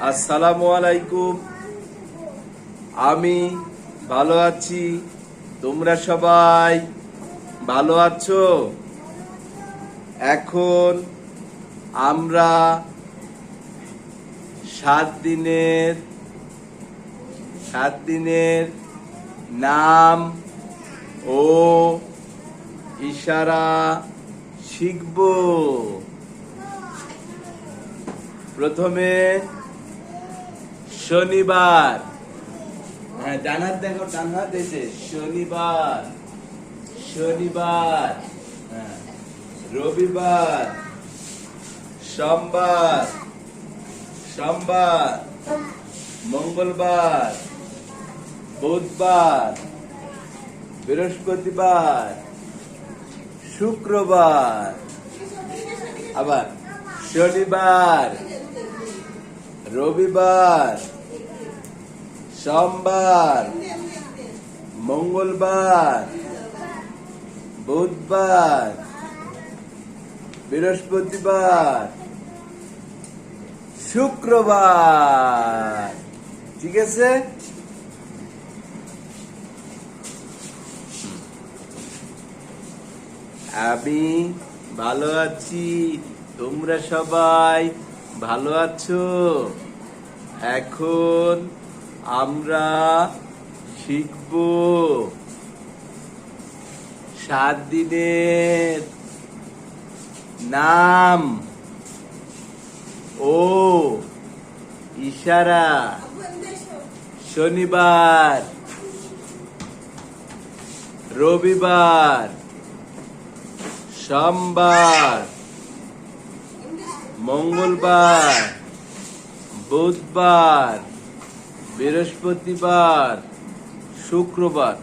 আসসালামু আলাইকুম। আমি ভালো আছি, তোমরা সবাই ভালো আছো? এখন আমরা 7 দিনের নাম ও ইশারা শিখব। প্রথমে শনিবার, হ্যাঁ ডানহাত দেখো, ডানহাত এসে শনিবার, শনিবার, হ্যাঁ রবিবার, সোমবার, সোমবার, মঙ্গলবার, বুধবার, বৃহস্পতিবার, শুক্রবার। আবার শনিবার, রবিবার, সোমবার, মঙ্গলবার, বুধবার, বৃহস্পতিবার, শুক্রবার। ঠিক আছে? আমি ভালো আছি, তোমরা সবাই ভালো আছো? এখন আমরা শিখব 7 দিনের নাম ও ইশারা। শনিবার, রবিবার, সোমবার, মঙ্গলবার, বুধবার, বৃহস্পতিবার, শুক্রবার।